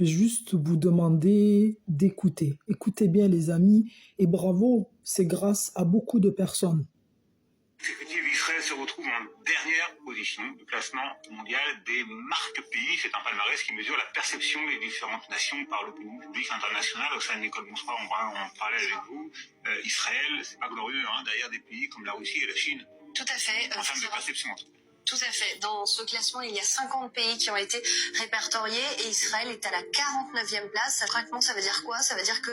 vais juste vous demander d'écouter. Écoutez bien les amis et bravo, c'est grâce à beaucoup de personnes. L'exécutif d'Israël se retrouve en dernière position du classement mondial des marques pays. C'est un palmarès qui mesure la perception des différentes nations par l'opinion publique internationale. Au sein de l'école Moussera, on parlait avec vous. Israël, c'est pas glorieux, hein, derrière des pays comme la Russie et la Chine. Tout à fait. En termes de perception. Tout à fait. Dans ce classement, il y a 50 pays qui ont été répertoriés et Israël est à la 49e place. Concrètement, ça veut dire quoi? Ça veut dire que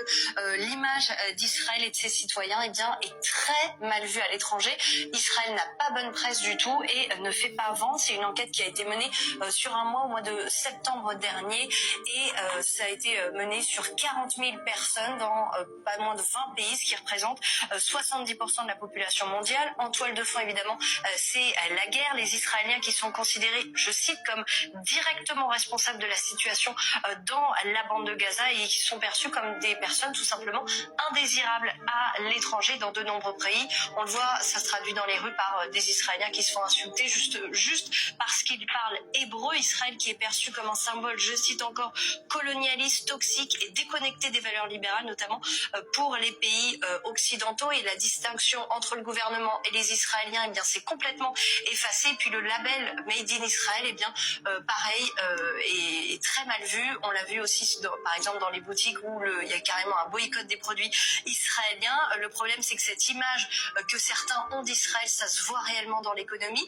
l'image d'Israël et de ses citoyens est très mal vue à l'étranger. Israël n'a pas bonne presse du tout et ne fait pas vent. C'est une enquête qui a été menée sur un mois, au mois de septembre dernier, et ça a été mené sur 40 000 personnes dans pas moins de 20 pays, ce qui représente 70% de la population mondiale. En toile de fond, évidemment, c'est la guerre. Les Israéliens qui sont considérés, je cite, comme directement responsables de la situation dans la bande de Gaza et qui sont perçus comme des personnes tout simplement indésirables à l'étranger dans de nombreux pays. On le voit, ça se traduit dans les rues par des Israéliens qui se font insulter juste parce qu'ils parlent hébreu. Israël qui est perçu comme un symbole, je cite encore, colonialiste, toxique et déconnecté des valeurs libérales, notamment pour les pays occidentaux. Et la distinction entre le gouvernement et les Israéliens, eh bien, c'est complètement effacé. Puis le label Made in Israel, eh bien, pareil, est très mal vu. On l'a vu aussi, par exemple, dans les boutiques où il y a carrément un boycott des produits israéliens. Le problème, c'est que cette image que certains ont d'Israël, ça se voit réellement dans l'économie,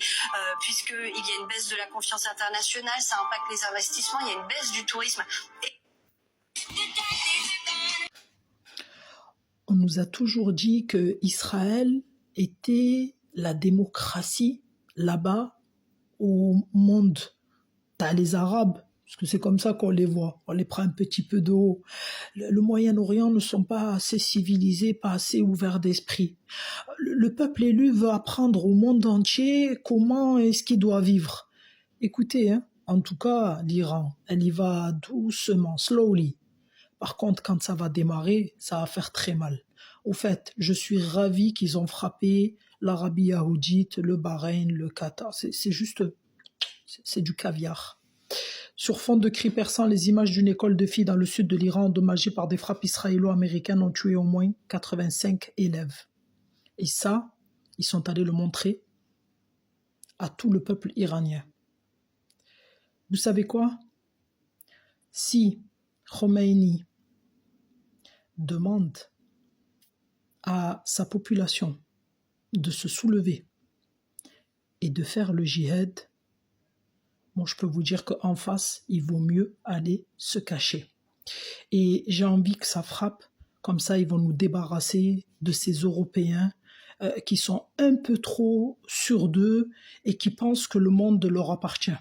puisqu'il y a une baisse de la confiance internationale, ça impacte les investissements, il y a une baisse du tourisme. On nous a toujours dit que Israël était la démocratie là-bas au monde. T'as les Arabes, parce que c'est comme ça qu'on les voit, on les prend un petit peu de haut. Le Moyen-Orient ne sont pas assez civilisés, pas assez ouverts d'esprit. Le peuple élu veut apprendre au monde entier comment est-ce qu'il doit vivre. Écoutez, hein, en tout cas, l'Iran, elle y va doucement, slowly. Par contre, quand ça va démarrer, ça va faire très mal. Au fait, je suis ravi qu'ils ont frappé l'Arabie Saoudite, le Bahreïn, le Qatar. C'est juste, c'est du caviar. Sur fond de cris perçants, les images d'une école de filles dans le sud de l'Iran endommagée par des frappes israélo-américaines ont tué au moins 85 élèves. Et ça, ils sont allés le montrer à tout le peuple iranien. Vous savez quoi? Si Khomeini demande à sa population de se soulever et de faire le djihad, bon, je peux vous dire qu'en face, il vaut mieux aller se cacher. Et j'ai envie que ça frappe, comme ça ils vont nous débarrasser de ces Européens qui sont un peu trop sûrs d'eux et qui pensent que le monde leur appartient.